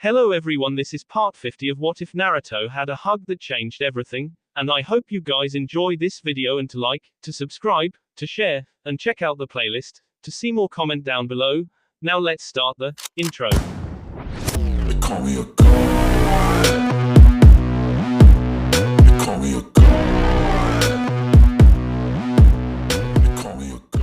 Hello everyone, this is part 50 of What If Naruto Had a Hug That Changed Everything, and I hope you guys enjoy this video and to like, to subscribe, to share, and check out the playlist, to see more comment down below. Now let's start the intro. They call me a god. They call me a god. They call me a god.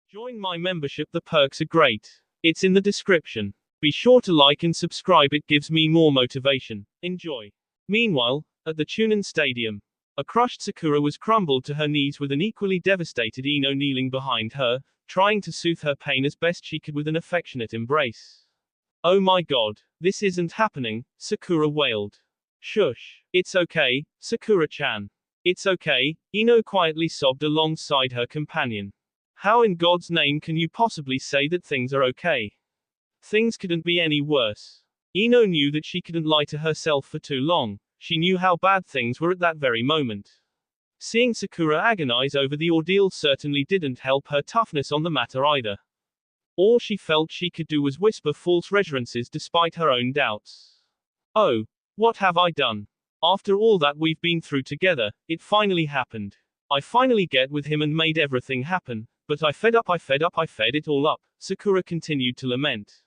Join my membership, the perks are great. It's in the description. Be sure to like and subscribe, it gives me more motivation. Enjoy. Meanwhile, at the Chunin Stadium, a crushed Sakura was crumbled to her knees with an equally devastated Ino kneeling behind her, trying to soothe her pain as best she could with an affectionate embrace. Oh my god, this isn't happening, Sakura wailed. Shush. It's okay, Sakura-chan. It's okay, Ino quietly sobbed alongside her companion. How in God's name can you possibly say that things are okay? Things couldn't be any worse. Ino knew that she couldn't lie to herself for too long. She knew how bad things were at that very moment. Seeing Sakura agonize over the ordeal certainly didn't help her toughness on the matter either. All she felt she could do was whisper false reassurances despite her own doubts. Oh, what have I done? After all that we've been through together, it finally happened. I finally get with him and made everything happen, but I fed it all up, Sakura continued to lament.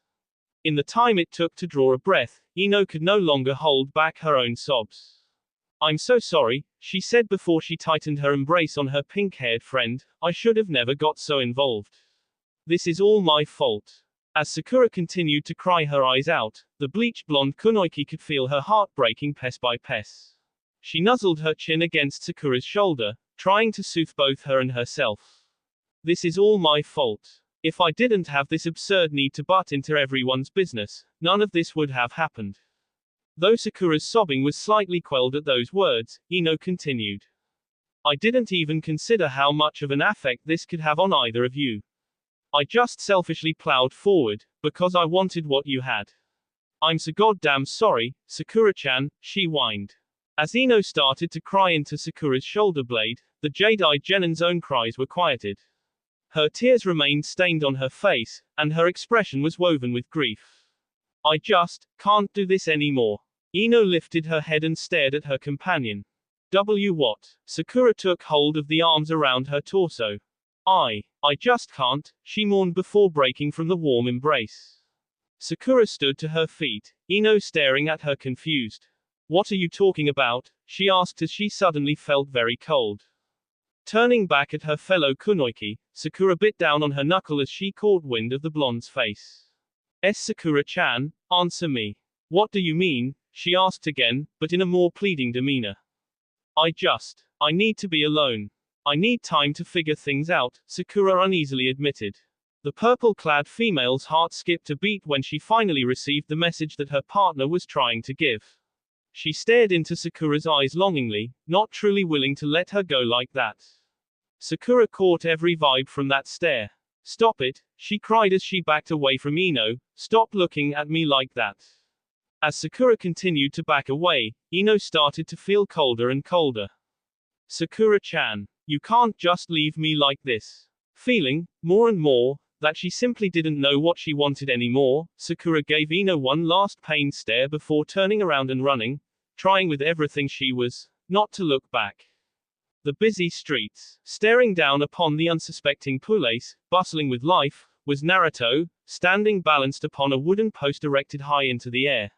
In the time it took to draw a breath, Ino could no longer hold back her own sobs. I'm so sorry, she said before she tightened her embrace on her pink-haired friend. I should have never got so involved. This is all my fault. As Sakura continued to cry her eyes out, the bleach blonde Kunoichi could feel her heart breaking piece by piece. She nuzzled her chin against Sakura's shoulder, trying to soothe both her and herself. This is all my fault. If I didn't have this absurd need to butt into everyone's business, none of this would have happened. Though Sakura's sobbing was slightly quelled at those words, Ino continued. I didn't even consider how much of an effect this could have on either of you. I just selfishly plowed forward, because I wanted what you had. I'm so goddamn sorry, Sakura-chan, she whined. As Ino started to cry into Sakura's shoulder blade, the jade-eyed Genin's own cries were quieted. Her tears remained stained on her face, and her expression was woven with grief. I just can't do this anymore. Ino lifted her head and stared at her companion. What? Sakura took hold of the arms around her torso. I just can't, she mourned before breaking from the warm embrace. Sakura stood to her feet, Ino staring at her confused. What are you talking about? She asked as she suddenly felt very cold. Turning back at her fellow Kunoichi, Sakura bit down on her knuckle as she caught wind of the blonde's face. Sakura-chan, answer me. What do you mean? She asked again, but in a more pleading demeanor. I need to be alone. I need time to figure things out, Sakura uneasily admitted. The purple-clad female's heart skipped a beat when she finally received the message that her partner was trying to give. She stared into Sakura's eyes longingly, not truly willing to let her go like that. Sakura caught every vibe from that stare. Stop it, she cried as she backed away from Ino, stop looking at me like that. As Sakura continued to back away, Ino started to feel colder and colder. Sakura-chan, you can't just leave me like this. Feeling, more and more, that she simply didn't know what she wanted anymore, Sakura gave Ino one last pained stare before turning around and running, trying with everything she was, not to look back. The busy streets, staring down upon the unsuspecting police, bustling with life, was Naruto, standing balanced upon a wooden post erected high into the air.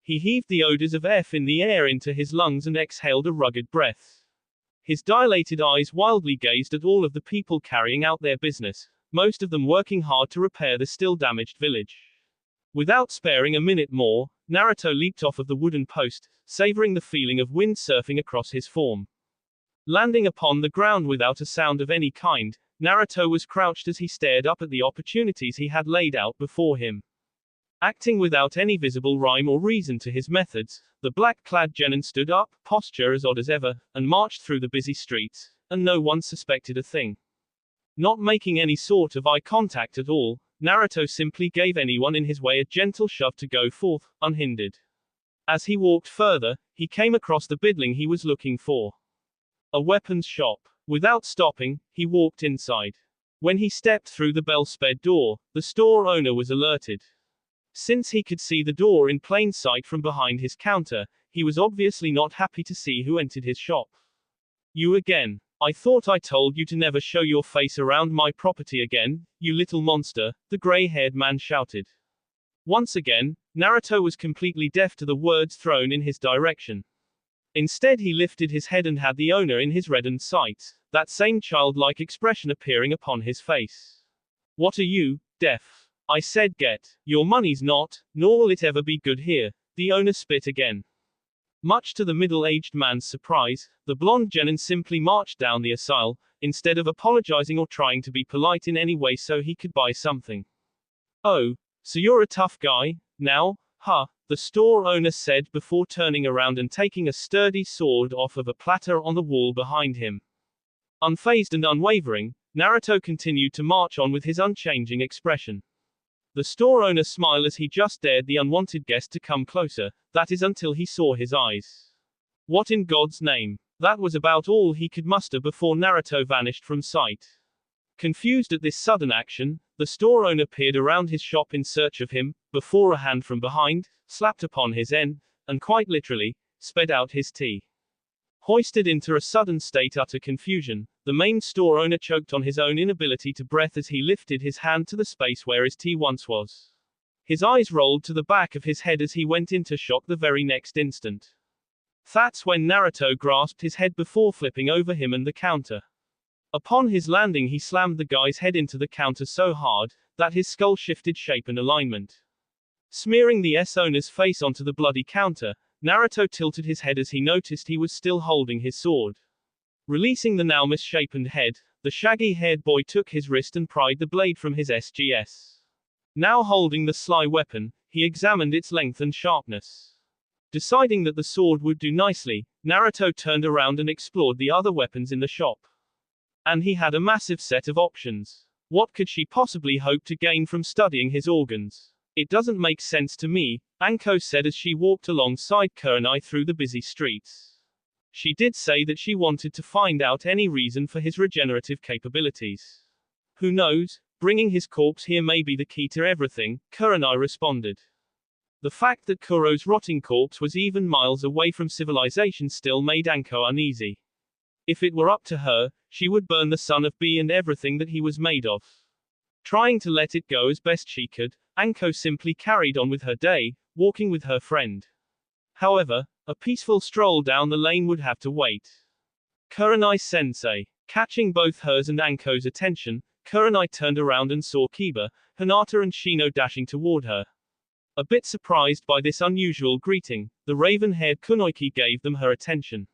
He heaved the odors of F in the air into his lungs and exhaled a rugged breath. His dilated eyes wildly gazed at all of the people carrying out their business, most of them working hard to repair the still damaged village. Without sparing a minute more, Naruto leaped off of the wooden post, savoring the feeling of wind surfing across his form. Landing upon the ground without a sound of any kind, Naruto was crouched as he stared up at the opportunities he had laid out before him. Acting without any visible rhyme or reason to his methods, the black-clad Genin stood up, posture as odd as ever, and marched through the busy streets, and no one suspected a thing. Not making any sort of eye contact at all, Naruto simply gave anyone in his way a gentle shove to go forth, unhindered. As he walked further, he came across the bidling he was looking for. A weapons shop. Without stopping, he walked inside. When he stepped through the bell-sped door, the store owner was alerted. Since he could see the door in plain sight from behind his counter, he was obviously not happy to see who entered his shop. You again. I thought I told you to never show your face around my property again, you little monster, the gray-haired man shouted. Once again, Naruto was completely deaf to the words thrown in his direction. Instead he lifted his head and had the owner in his reddened sights, that same childlike expression appearing upon his face. What are you, deaf? I said get. Your money's not, nor will it ever be good here, the owner spit again. Much to the middle-aged man's surprise, the blonde genin simply marched down the aisle, instead of apologizing or trying to be polite in any way so he could buy something. Oh, so you're a tough guy, now, huh? The store owner said before turning around and taking a sturdy sword off of a platter on the wall behind him. Unfazed and unwavering, Naruto continued to march on with his unchanging expression. The store owner smiled as he just dared the unwanted guest to come closer, that is until he saw his eyes. What in God's name? That was about all he could muster before Naruto vanished from sight. Confused at this sudden action, the store owner peered around his shop in search of him, before a hand from behind slapped upon his end, and quite literally, sped out his tea. Hoisted into a sudden state utter confusion, the main store owner choked on his own inability to breathe as he lifted his hand to the space where his tea once was. His eyes rolled to the back of his head as he went into shock the very next instant. That's when Naruto grasped his head before flipping over him and the counter. Upon his landing he slammed the guy's head into the counter so hard, that his skull shifted shape and alignment. Smearing the owner's face onto the bloody counter, Naruto tilted his head as he noticed he was still holding his sword. Releasing the now misshapen head, the shaggy-haired boy took his wrist and pried the blade from his SGS. Now holding the sly weapon, he examined its length and sharpness. Deciding that the sword would do nicely, Naruto turned around and explored the other weapons in the shop. And he had a massive set of options. What could she possibly hope to gain from studying his organs? It doesn't make sense to me, Anko said as she walked alongside Kurenai through the busy streets. She did say that she wanted to find out any reason for his regenerative capabilities. Who knows, bringing his corpse here may be the key to everything, Kurenai responded. The fact that Kuro's rotting corpse was even miles away from civilization still made Anko uneasy. If it were up to her, she would burn the son of B and everything that he was made of. Trying to let it go as best she could, Anko simply carried on with her day, walking with her friend. However, a peaceful stroll down the lane would have to wait. Kurenai-sensei. Catching both hers and Anko's attention, Kurenai turned around and saw Kiba, Hinata and Shino dashing toward her. A bit surprised by this unusual greeting, the raven-haired Kunoichi gave them her attention.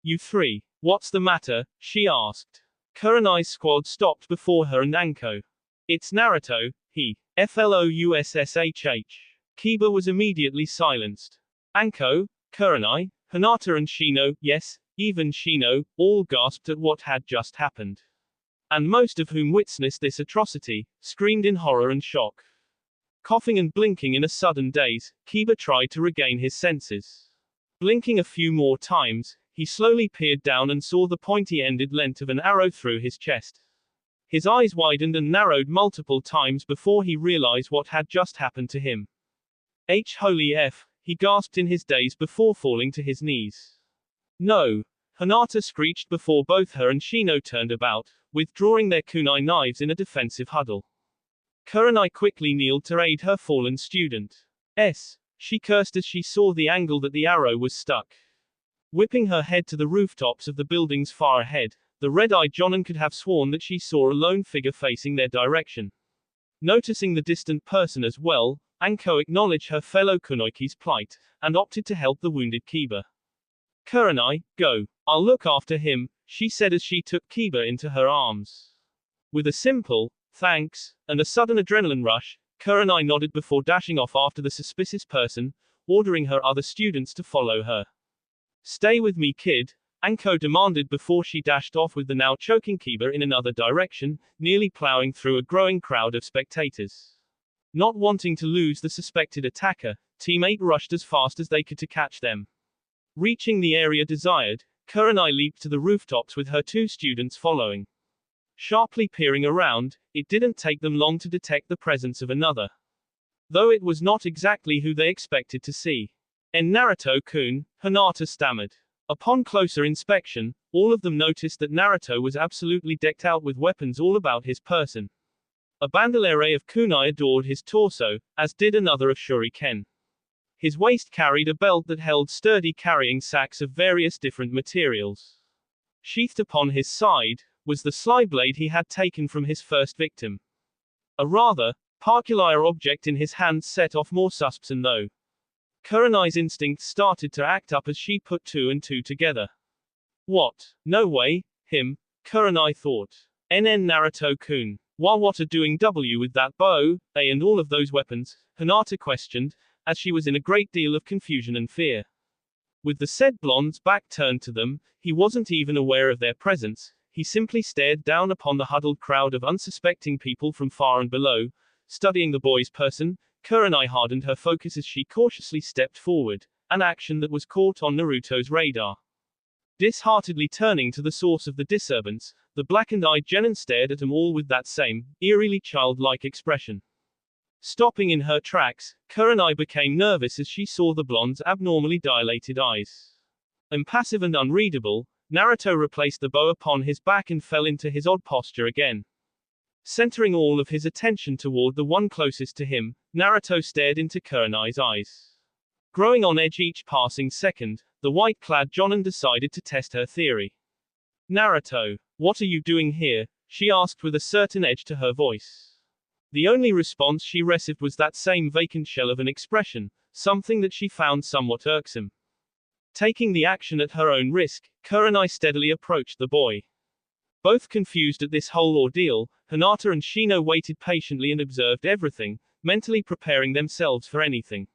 You three. What's the matter? She asked. Kurenai's squad stopped before her and Anko. It's Naruto, he. FLOUSSHH. Kiba was immediately silenced. Anko, Kurenai, Hinata and Shino, yes, even Shino, all gasped at what had just happened. And most of whom witnessed this atrocity, screamed in horror and shock. Coughing and blinking in a sudden daze, Kiba tried to regain his senses. Blinking a few more times, he slowly peered down and saw the pointy-ended length of an arrow through his chest. His eyes widened and narrowed multiple times before he realized what had just happened to him. Holy F, he gasped in his daze before falling to his knees. No! Hinata screeched before both her and Shino turned about, withdrawing their kunai knives in a defensive huddle. Kurenai quickly kneeled to aid her fallen student. She cursed as she saw the angle that the arrow was stuck. Whipping her head to the rooftops of the buildings far ahead, the red-eyed Jonin could have sworn that she saw a lone figure facing their direction. Noticing the distant person as well, Anko acknowledged her fellow Kunoichi's plight, and opted to help the wounded Kiba. Kurenai, go. I'll look after him, she said as she took Kiba into her arms. With a simple, thanks, and a sudden adrenaline rush, Kurenai nodded before dashing off after the suspicious person, ordering her other students to follow her. Stay with me, kid, Anko demanded before she dashed off with the now choking Kiba in another direction, nearly plowing through a growing crowd of spectators. Not wanting to lose the suspected attacker, Team 8 rushed as fast as they could to catch them. Reaching the area desired, Kurenai leaped to the rooftops with her two students following. Sharply peering around, it didn't take them long to detect the presence of another. though it was not exactly who they expected to see. "En Naruto-kun," Hinata stammered. Upon closer inspection, all of them noticed that Naruto was absolutely decked out with weapons all about his person. A bandolier of kunai adored his torso, as did another of shuriken. His waist carried a belt that held sturdy carrying sacks of various different materials. Sheathed upon his side, was the sly blade he had taken from his first victim. A rather peculiar object in his hand set off more suspicion though. Kurenai's instincts started to act up as she put two and two together. What? No way, him, Kurenai thought. NN Naruto-kun. What are doing W with that bow, A and all of those weapons? Hinata questioned, as she was in a great deal of confusion and fear. With the said blonde's back turned to them, he wasn't even aware of their presence, he simply stared down upon the huddled crowd of unsuspecting people from far and below. Studying the boy's person, Kurenai hardened her focus as she cautiously stepped forward, an action that was caught on Naruto's radar. Disheartedly turning to the source of the disturbance, the blackened-eyed genin stared at them all with that same, eerily childlike expression. Stopping in her tracks, Kurenai became nervous as she saw the blonde's abnormally dilated eyes. Impassive and unreadable, Naruto replaced the bow upon his back and fell into his odd posture again. Centering all of his attention toward the one closest to him, Naruto stared into Kurenai's eyes. Growing on edge each passing second, the white-clad jonin decided to test her theory. "Naruto, what are you doing here?" she asked with a certain edge to her voice. The only response she received was that same vacant shell of an expression, something that she found somewhat irksome. Taking the action at her own risk, Kurenai steadily approached the boy. Both confused at this whole ordeal, Hinata and Shino waited patiently and observed everything, mentally preparing themselves for anything.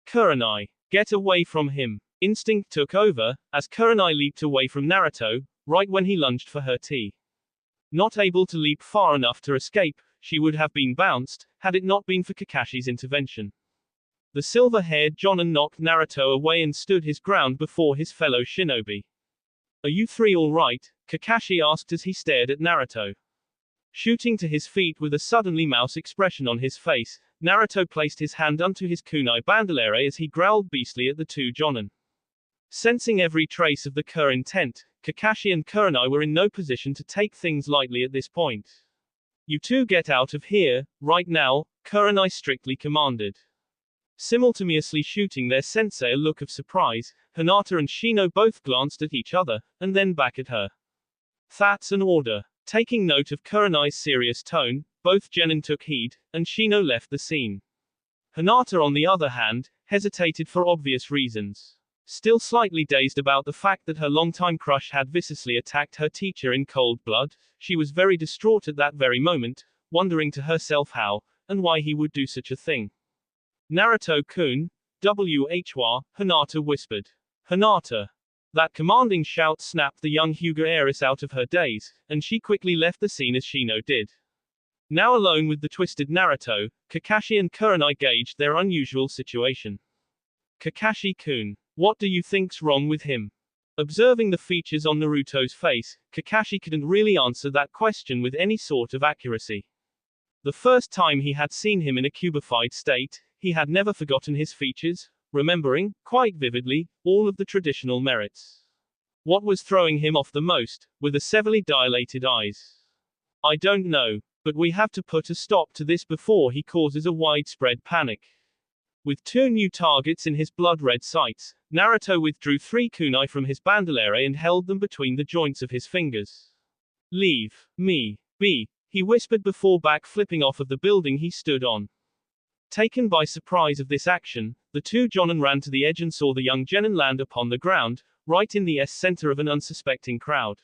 "Kurenai, get away from him." Instinct took over, as Kurenai leaped away from Naruto, right when he lunged for her tea. Not able to leap far enough to escape, she would have been bounced, had it not been for Kakashi's intervention. The silver-haired jonin knocked Naruto away and stood his ground before his fellow shinobi. "Are you three all right?" Kakashi asked as he stared at Naruto. Shooting to his feet with a suddenly mouse expression on his face, Naruto placed his hand unto his kunai bandolier as he growled beastly at the two jonin. Sensing every trace of the intent, Kakashi and Kurenai were in no position to take things lightly at this point. "You two get out of here, right now," Kurenai strictly commanded. Simultaneously shooting their sensei a look of surprise, Hinata and Shino both glanced at each other, and then back at her. "That's an order." Taking note of Kurenai's serious tone, both genin took heed, and Shino left the scene. Hinata on the other hand, hesitated for obvious reasons. Still slightly dazed about the fact that her longtime crush had viciously attacked her teacher in cold blood, she was very distraught at that very moment, wondering to herself how, and why he would do such a thing. "Naruto-kun, whwa," Hinata whispered. "Hinata." That commanding shout snapped the young Hyuga heiress out of her daze, and she quickly left the scene as Shino did. Now alone with the twisted Naruto, Kakashi and Kurenai gauged their unusual situation. "Kakashi-kun, what do you think's wrong with him?" Observing the features on Naruto's face, Kakashi couldn't really answer that question with any sort of accuracy. The first time he had seen him in a cubified state, he had never forgotten his features, remembering, quite vividly, all of the traditional merits. What was throwing him off the most, were the severely dilated eyes. "I don't know, but we have to put a stop to this before he causes a widespread panic." With two new targets in his blood-red sights, Naruto withdrew 3 kunai from his bandolier and held them between the joints of his fingers. "Leave me be," he whispered before back-flipping off of the building he stood on. Taken by surprise of this action, the two jonin ran to the edge and saw the young genin land upon the ground, right in the center of an unsuspecting crowd.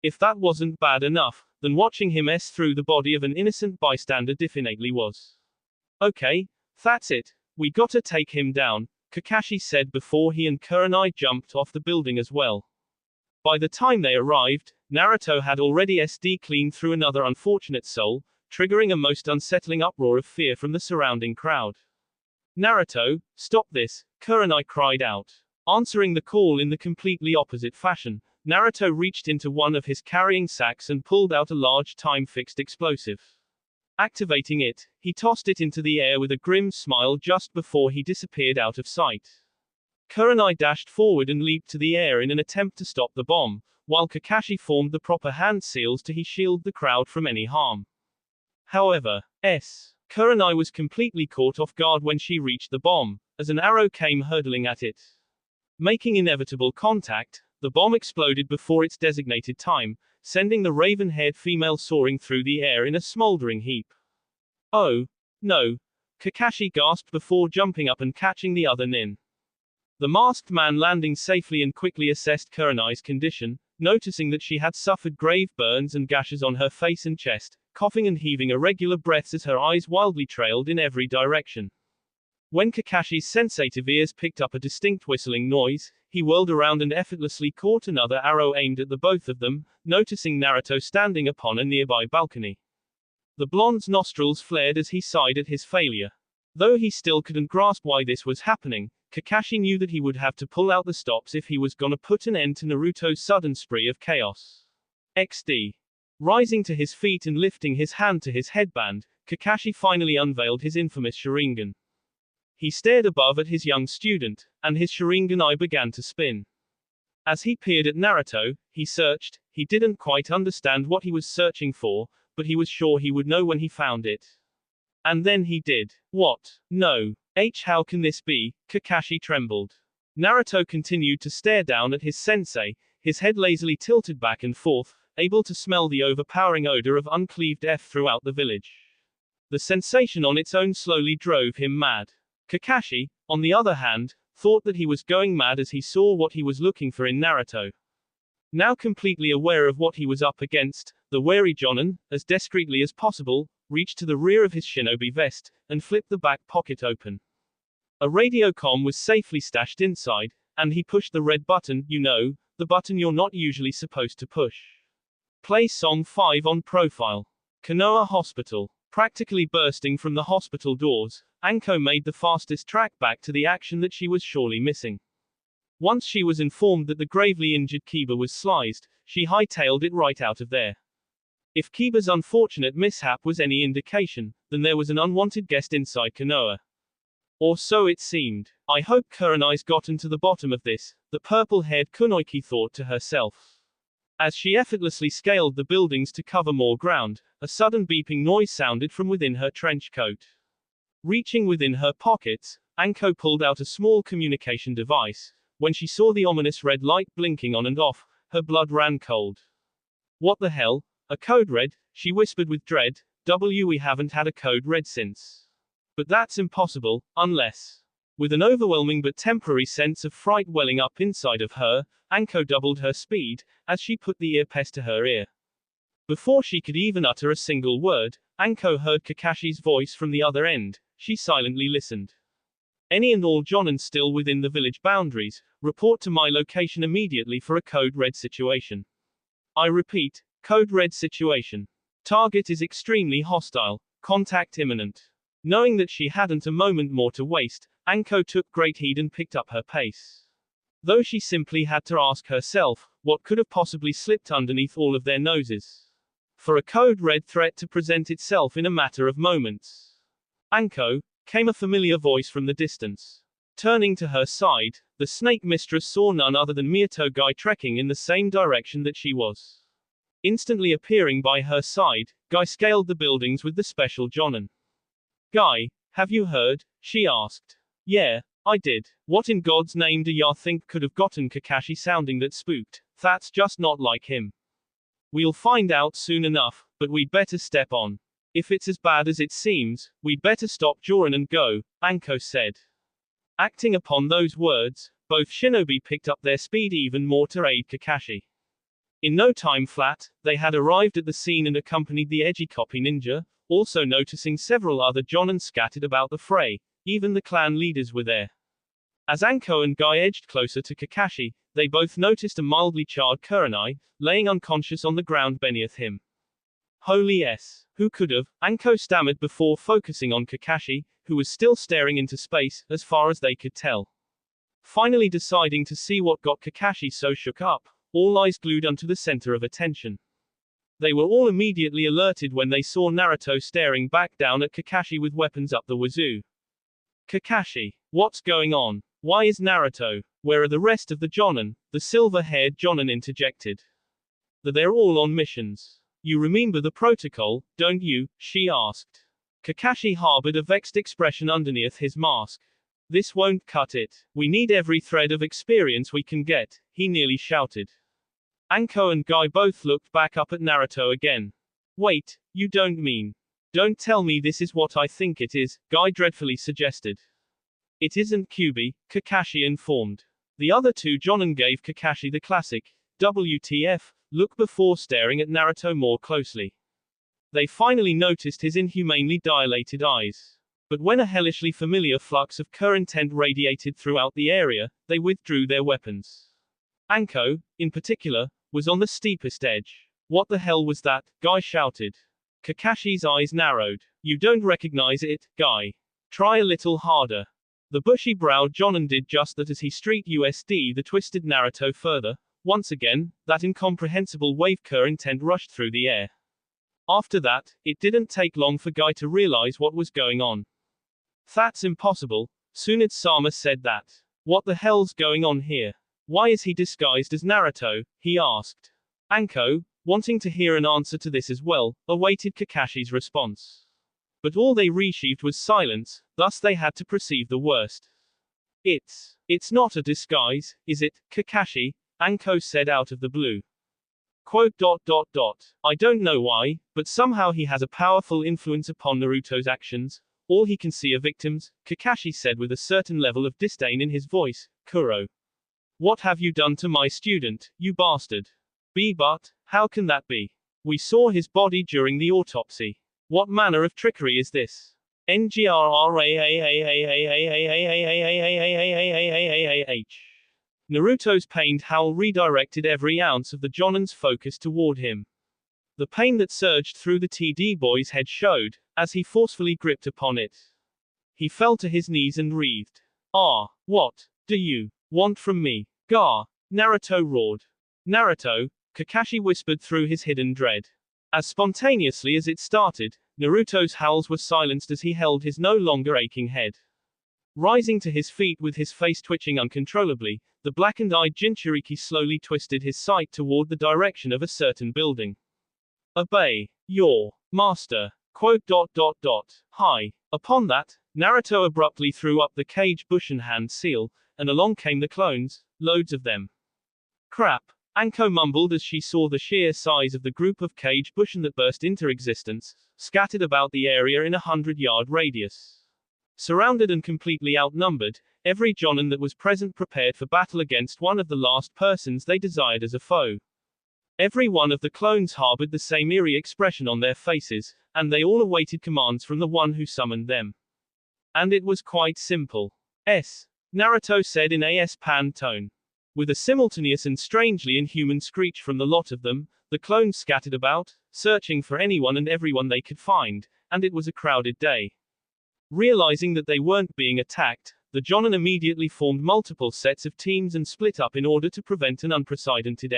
If that wasn't bad enough, then watching him through the body of an innocent bystander definitely was. "Okay, that's it. We gotta take him down," Kakashi said before he and Kurenai jumped off the building as well. By the time they arrived, Naruto had already cleaned through another unfortunate soul, triggering a most unsettling uproar of fear from the surrounding crowd. "Naruto, stop this," Kurenai cried out. Answering the call in the completely opposite fashion, Naruto reached into one of his carrying sacks and pulled out a large time-fixed explosive. Activating it, he tossed it into the air with a grim smile just before he disappeared out of sight. Kurenai dashed forward and leaped to the air in an attempt to stop the bomb, while Kakashi formed the proper hand seals to shield the crowd from any harm. However, Kurenai was completely caught off guard when she reached the bomb, as an arrow came hurtling at it. Making inevitable contact, the bomb exploded before its designated time, sending the raven-haired female soaring through the air in a smoldering heap. Oh, no! Kakashi gasped before jumping up and catching the other nin. The masked man landing safely and quickly assessed Kurenai's condition, noticing that she had suffered grave burns and gashes on her face and chest, coughing and heaving irregular breaths as her eyes wildly trailed in every direction. When Kakashi's sensitive ears picked up a distinct whistling noise, he whirled around and effortlessly caught another arrow aimed at the both of them, noticing Naruto standing upon a nearby balcony. The blonde's nostrils flared as he sighed at his failure. Though he still couldn't grasp why this was happening, Kakashi knew that he would have to pull out the stops if he was gonna put an end to Naruto's sudden spree of chaos. XD. Rising to his feet and lifting his hand to his headband, Kakashi finally unveiled his infamous Sharingan. He stared above at his young student, and his Sharingan eye began to spin. As he peered at Naruto, he searched. He didn't quite understand what he was searching for, but he was sure he would know when he found it. And then he did. What? No. How can this be? Kakashi trembled. Naruto continued to stare down at his sensei, his head lazily tilted back and forth, able to smell the overpowering odor of uncleaved F throughout the village. The sensation on its own slowly drove him mad. Kakashi, on the other hand, thought that he was going mad as he saw what he was looking for in Naruto. Now completely aware of what he was up against, the wary Jonin, as discreetly as possible, reached to the rear of his shinobi vest, and flipped the back pocket open. A radio comm was safely stashed inside, and he pushed the red button, you know, the button you're not usually supposed to push. Play song 5 on profile. Konoha Hospital. Practically bursting from the hospital doors, Anko made the fastest track back to the action that she was surely missing. Once she was informed that the gravely injured Kiba was sliced, she hightailed it right out of there. If Kiba's unfortunate mishap was any indication, then there was an unwanted guest inside Konoha. Or so it seemed. I hope Kurenai's gotten to the bottom of this, the purple-haired Kunoiki thought to herself. As she effortlessly scaled the buildings to cover more ground, a sudden beeping noise sounded from within her trench coat. Reaching within her pockets, Anko pulled out a small communication device. When she saw the ominous red light blinking on and off, her blood ran cold. What the hell? A code red? She whispered with dread. We haven't had a code red since. But that's impossible, unless. With an overwhelming but temporary sense of fright welling up inside of her, Anko doubled her speed, as she put the earpiece to her ear. Before she could even utter a single word, Anko heard Kakashi's voice from the other end. She silently listened. Any and all Jonin still within the village boundaries, report to my location immediately for a code red situation. I repeat, code red situation. Target is extremely hostile. Contact imminent. Knowing that she hadn't a moment more to waste, Anko took great heed and picked up her pace. Though she simply had to ask herself, what could have possibly slipped underneath all of their noses? For a code red threat to present itself in a matter of moments. Anko, came a familiar voice from the distance. Turning to her side, the snake mistress saw none other than Miyato Guy trekking in the same direction that she was. Instantly appearing by her side, Guy scaled the buildings with the special Jonin. Guy, have you heard? She asked. Yeah, I did. What in God's name do ya think could have gotten Kakashi sounding that spooked? That's just not like him. We'll find out soon enough, but we'd better step on. If it's as bad as it seems, we'd better stop Jorin and go, Anko said. Acting upon those words, both shinobi picked up their speed even more to aid Kakashi. In no time flat, they had arrived at the scene and accompanied the edgy copy ninja, also noticing several other Jonin scattered about the fray. Even the clan leaders were there. As Anko and Guy edged closer to Kakashi, they both noticed a mildly charred Kurenai, laying unconscious on the ground beneath him. Holy s. Who could have? Anko stammered before focusing on Kakashi, who was still staring into space, as far as they could tell. Finally deciding to see what got Kakashi so shook up, all eyes glued onto the center of attention. They were all immediately alerted when they saw Naruto staring back down at Kakashi with weapons up the wazoo. Kakashi, what's going on? Why is Naruto? Where are the rest of the Jonin? The silver-haired Jonin interjected. They're all on missions. You remember the protocol, don't you? She asked. Kakashi harbored a vexed expression underneath his mask. This won't cut it. We need every thread of experience we can get, he nearly shouted. Anko and Guy both looked back up at Naruto again. Wait, you don't mean? Don't tell me this is what I think it is, Guy dreadfully suggested. It isn't Kyuubi, Kakashi informed. The other two Jonin gave Kakashi the classic, WTF, look before staring at Naruto more closely. They finally noticed his inhumanely dilated eyes. But when a hellishly familiar flux of intent radiated throughout the area, they withdrew their weapons. Anko, in particular, was on the steepest edge. What the hell was that? Guy shouted. Kakashi's eyes narrowed. You don't recognize it, Guy. Try a little harder. The bushy-browed Jonin did just that as he street USD the twisted Naruto further. Once again, that incomprehensible wave intent rushed through the air. After that, it didn't take long for Guy to realize what was going on. That's impossible, Tsunade-sama said that. What the hell's going on here? Why is he disguised as Naruto? He asked. Anko, wanting to hear an answer to this as well, awaited Kakashi's response. But all they received was silence, thus they had to perceive the worst. It's not a disguise, is it, Kakashi? Anko said out of the blue. Quote. I don't know why, but somehow he has a powerful influence upon Naruto's actions. All he can see are victims, Kakashi said with a certain level of disdain in his voice. Kuro. What have you done to my student, you bastard? But, how can that be? We saw his body during the autopsy. What manner of trickery is this? Naruto's pained howl redirected every ounce of the Jonin's focus toward him. The pain that surged through the TD boy's head showed, as he forcefully gripped upon it. He fell to his knees and wreathed. What do you want from me? Gah! Naruto roared. Naruto, Kakashi whispered through his hidden dread. As spontaneously as it started, Naruto's howls were silenced as he held his no longer aching head. Rising to his feet with his face twitching uncontrollably, the blackened-eyed Jinchuriki slowly twisted his sight toward the direction of a certain building. Obey your master. Quote. Hi. Upon that, Naruto abruptly threw up the cage Bushin hand seal, and along came the clones, loads of them. Crap. Anko mumbled as she saw the sheer size of the group of cage Bushin that burst into existence, scattered about the area in 100-yard radius. Surrounded and completely outnumbered, every Jonin that was present prepared for battle against one of the last persons they desired as a foe. Every one of the clones harbored the same eerie expression on their faces, and they all awaited commands from the one who summoned them. And it was quite simple. Naruto said in a S-pan tone. With a simultaneous and strangely inhuman screech from the lot of them, the clones scattered about, searching for anyone and everyone they could find, and it was a crowded day. Realizing that they weren't being attacked, the Jonin immediately formed multiple sets of teams and split up in order to prevent an unprecedented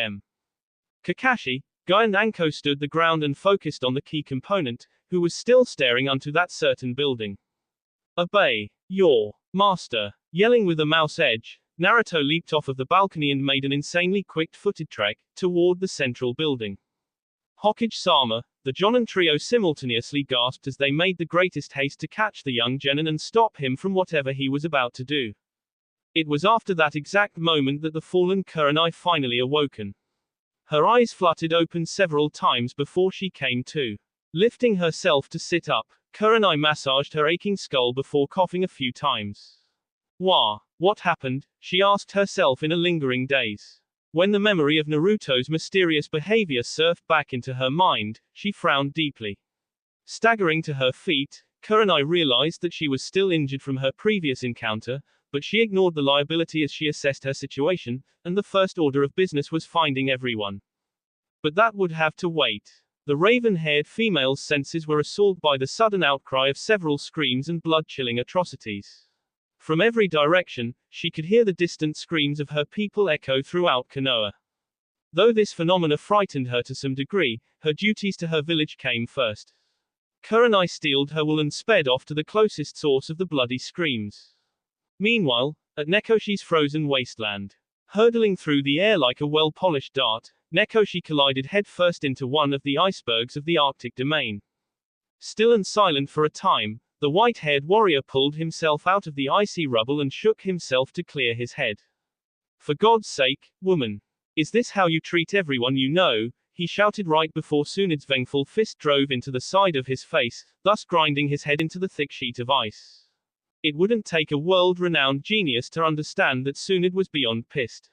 Kakashi, Guy and Anko stood the ground and focused on the key component, who was still staring onto that certain building. Obey your master. Yelling with a mouse edge, Naruto leaped off of the balcony and made an insanely quick-footed trek toward the central building. Hokage-sama, the Jonin trio simultaneously gasped as they made the greatest haste to catch the young genin and stop him from whatever he was about to do. It was after that exact moment that the fallen Kurenai finally awoken. Her eyes fluttered open several times before she came to. Lifting herself to sit up, Kurenai massaged her aching skull before coughing a few times. What happened? She asked herself in a lingering daze. When the memory of Naruto's mysterious behavior surfed back into her mind, she frowned deeply. Staggering to her feet, Kurenai realized that she was still injured from her previous encounter, but she ignored the liability as she assessed her situation, and the first order of business was finding everyone. But that would have to wait. The raven-haired female's senses were assaulted by the sudden outcry of several screams and blood-chilling atrocities. From every direction, she could hear the distant screams of her people echo throughout Konoha. Though this phenomena frightened her to some degree, her duties to her village came first. Kurenai steeled her wool and sped off to the closest source of the bloody screams. Meanwhile, at Nekoshi's frozen wasteland, hurtling through the air like a well-polished dart, Nekoshi collided headfirst into one of the icebergs of the Arctic domain. Still and silent for a time, the white-haired warrior pulled himself out of the icy rubble and shook himself to clear his head. For God's sake, woman! Is this how you treat everyone you know? He shouted right before Sunid's vengeful fist drove into the side of his face, thus grinding his head into the thick sheet of ice. It wouldn't take a world-renowned genius to understand that Sunid was beyond pissed.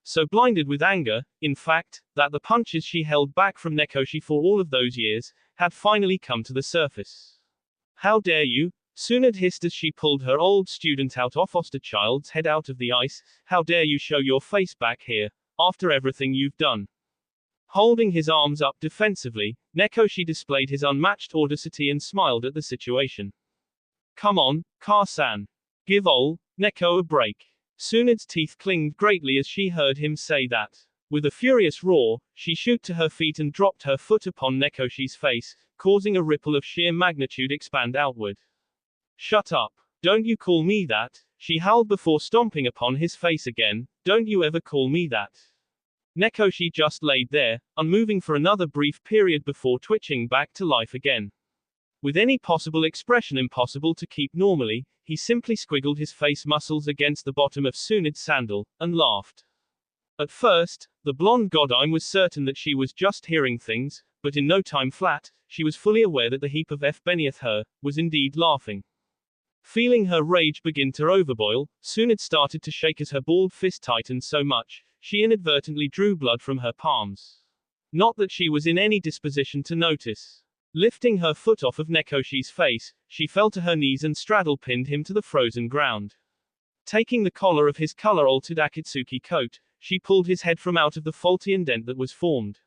So blinded with anger, in fact, that the punches she held back from Nekoshi for all of those years, had finally come to the surface. How dare you? Sunid hissed as she pulled her old student out of foster child's head out of the ice. How dare you show your face back here, after everything you've done? Holding his arms up defensively, Nekoshi displayed his unmatched audacity and smiled at the situation. Come on, Kar-san. Give ol' Neko a break. Sunid's teeth clinged greatly as she heard him say that. With a furious roar, she shot to her feet and dropped her foot upon Nekoshi's face, causing a ripple of sheer magnitude expand outward. Shut up. Don't you call me that, she howled before stomping upon his face again. Don't you ever call me that. Nekoshi just laid there, unmoving for another brief period before twitching back to life again. With any possible expression impossible to keep normally, he simply squiggled his face muscles against the bottom of Sunid's sandal, and laughed. At first, the blonde goddime was certain that she was just hearing things, but in no time flat, she was fully aware that the heap of F beneath her, was indeed laughing. Feeling her rage begin to overboil, Sunid started to shake as her balled fist tightened so much, she inadvertently drew blood from her palms. Not that she was in any disposition to notice. Lifting her foot off of Nekoshi's face, she fell to her knees and straddle-pinned him to the frozen ground. Taking the collar of his color-altered Akatsuki coat, she pulled his head from out of the faulty indent that was formed.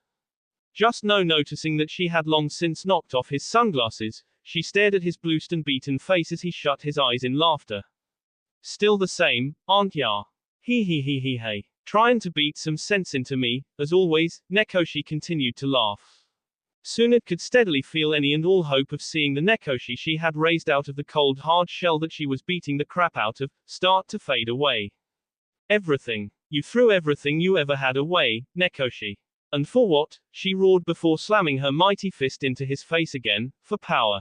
Just noticing that she had long since knocked off his sunglasses, she stared at his bruised and beaten face as he shut his eyes in laughter. Still the same, aren't ya? He. Trying to beat some sense into me, as always, Nekoshi continued to laugh. Sunid could steadily feel any and all hope of seeing the Nekoshi she had raised out of the cold hard shell that she was beating the crap out of, start to fade away. Everything. You threw everything you ever had away, Nekoshi. And for what? She roared before slamming her mighty fist into his face again. For power.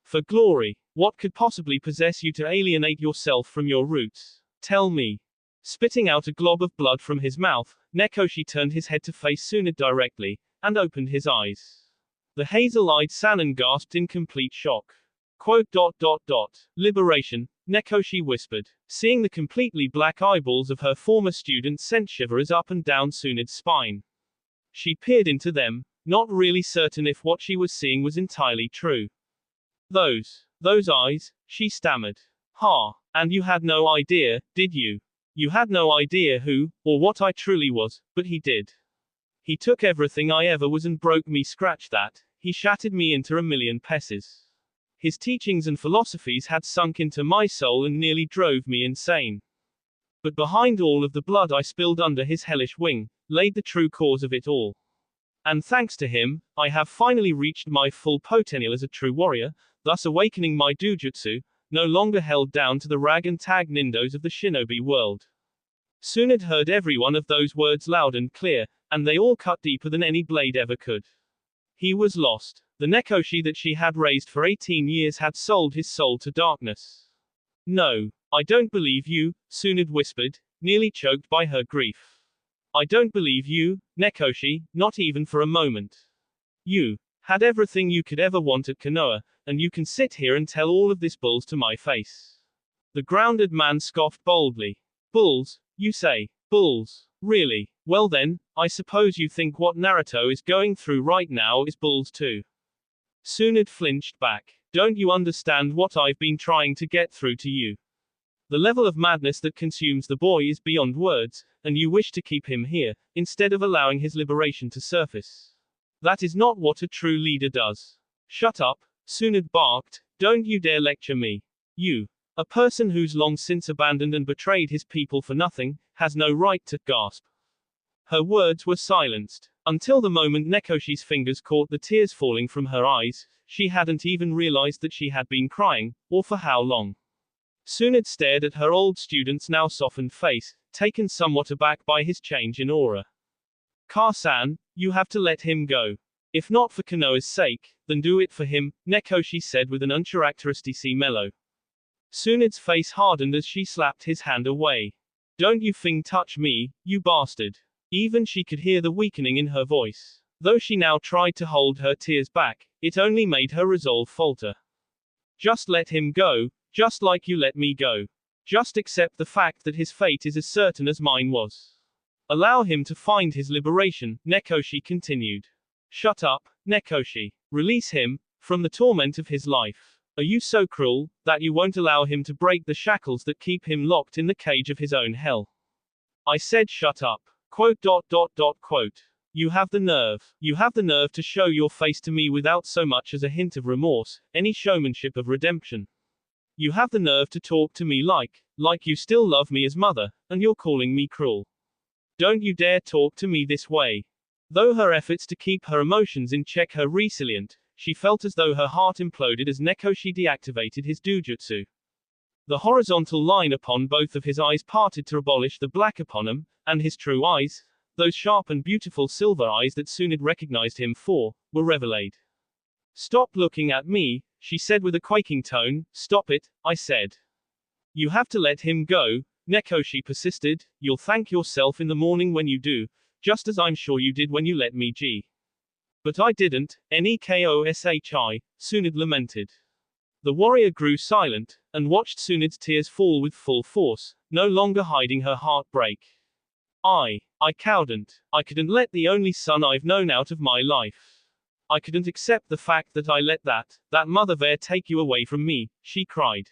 For glory. What could possibly possess you to alienate yourself from your roots? Tell me. Spitting out a glob of blood from his mouth, Nekoshi turned his head to face Sunid directly, and opened his eyes. The hazel-eyed Sanin gasped in complete shock. Quote. Liberation, Nekoshi whispered. Seeing the completely black eyeballs of her former student sent shivers up and down Sunid's spine. She peered into them, not really certain if what she was seeing was entirely true. Those eyes, she stammered. Ha, and you had no idea, did you? You had no idea who, or what I truly was, but he did. He took everything I ever was and broke me. Scratch that, he shattered me into a million pieces. His teachings and philosophies had sunk into my soul and nearly drove me insane. But behind all of the blood I spilled under his hellish wing, laid the true cause of it all. And thanks to him, I have finally reached my full potential as a true warrior, thus awakening my dujutsu, no longer held down to the rag and tag nindos of the shinobi world. Sunid heard every one of those words loud and clear, and they all cut deeper than any blade ever could. He was lost. The Nekoshi that she had raised for 18 years had sold his soul to darkness. No, I don't believe you, Sunid whispered, nearly choked by her grief. I don't believe you, Nekoshi, not even for a moment. You had everything you could ever want at Konoha, and you can sit here and tell all of this bulls to my face. The grounded man scoffed boldly. Bulls, you say? Bulls? Really? Well then, I suppose you think what Naruto is going through right now is bulls too. Sunid flinched back. Don't you understand what I've been trying to get through to you? The level of madness that consumes the boy is beyond words, and you wish to keep him here, instead of allowing his liberation to surface. That is not what a true leader does. Shut up, Sunid barked, don't you dare lecture me. You, a person who's long since abandoned and betrayed his people for nothing, has no right to gasp. Her words were silenced. Until the moment Nekoshi's fingers caught the tears falling from her eyes, she hadn't even realized that she had been crying, or for how long. Tsunade stared at her old student's now softened face, taken somewhat aback by his change in aura. Ka-san, you have to let him go. If not for Konoha's sake, then do it for him, Nekoshi said with an uncharacteristically mellow. Tsunade's face hardened as she slapped his hand away. Don't you touch me, you bastard. Even she could hear the weakening in her voice. Though she now tried to hold her tears back, it only made her resolve falter. Just let him go, just like you let me go. Just accept the fact that his fate is as certain as mine was. Allow him to find his liberation, Nekoshi continued. Shut up, Nekoshi. Release him from the torment of his life. Are you so cruel that you won't allow him to break the shackles that keep him locked in the cage of his own hell? I said shut up. Quote. You have the nerve. You have the nerve to show your face to me without so much as a hint of remorse, any showmanship of redemption. You have the nerve to talk to me like you still love me as mother, and you're calling me cruel. Don't you dare talk to me this way. Though her efforts to keep her emotions in check were resilient, she felt as though her heart imploded as Nekoshi deactivated his dojutsu. The horizontal line upon both of his eyes parted to abolish the black upon them, and his true eyes, those sharp and beautiful silver eyes that Tsunade recognized him for, were revealed. Stop looking at me, she said with a quaking tone. Stop it, I said. You have to let him go, Nekoshi persisted. You'll thank yourself in the morning when you do, just as I'm sure you did when you let me go. But I didn't, Nekoshi, Tsunade lamented. The warrior grew silent, and watched Tsunade's tears fall with full force, no longer hiding her heartbreak. I couldn't. I couldn't let the only son I've known out of my life. I couldn't accept the fact that I let that mother bear take you away from me, she cried.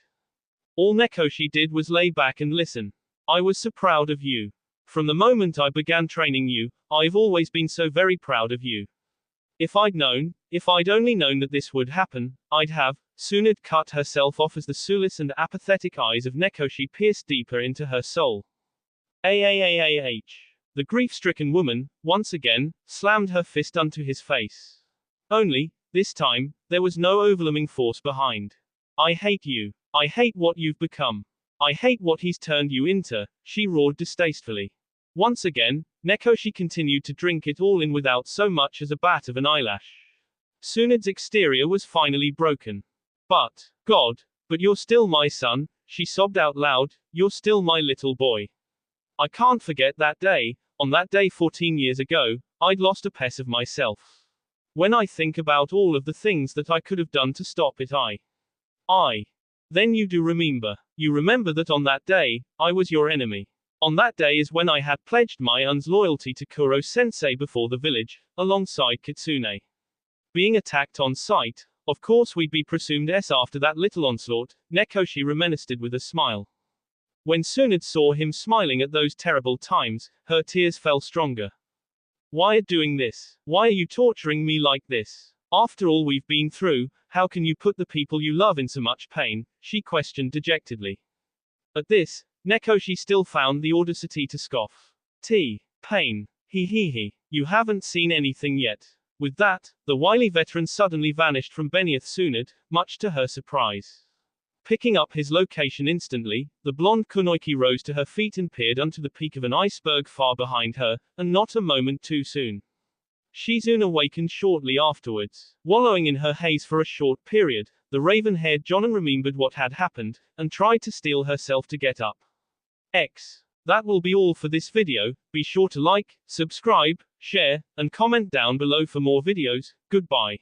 All Nekoshi did was lay back and listen. I was so proud of you. From the moment I began training you, I've always been so very proud of you. If I'd only known that this would happen, I'd have. Tsunade cut herself off as the soulless and apathetic eyes of Nekoshi pierced deeper into her soul. The grief-stricken woman, once again, slammed her fist onto his face. Only, this time, there was no overwhelming force behind. I hate you. I hate what you've become. I hate what he's turned you into, she roared distastefully. Once again, Nekoshi continued to drink it all in without so much as a bat of an eyelash. Tsunade's exterior was finally broken. But you're still my son, she sobbed out loud, you're still my little boy. I can't forget that day. On that day 14 years ago, I'd lost a piece of myself. When I think about all of the things that I could have done to stop it, then you do remember. You remember that on that day, I was your enemy. On that day is when I had pledged my loyalty to Kuro-sensei before the village, alongside Kitsune. Being attacked on sight, of course we'd be presumed after that little onslaught, Nekoshi reminisced with a smile. When Tsunade saw him smiling at those terrible times, her tears fell stronger. Why are you doing this? Why are you torturing me like this? After all we've been through, how can you put the people you love in so much pain? She questioned dejectedly. At this, Nekoshi still found the audacity to scoff. Pain. He. You haven't seen anything yet. With that, the wily veteran suddenly vanished from beneath Tsunade, much to her surprise. Picking up his location instantly, the blonde kunoichi rose to her feet and peered onto the peak of an iceberg far behind her, and not a moment too soon. Shizune awakened shortly afterwards. Wallowing in her haze for a short period, the raven-haired Jonin remembered what had happened, and tried to steel herself to get up. That will be all for this video. Be sure to like, subscribe, share, and comment down below for more videos. Goodbye.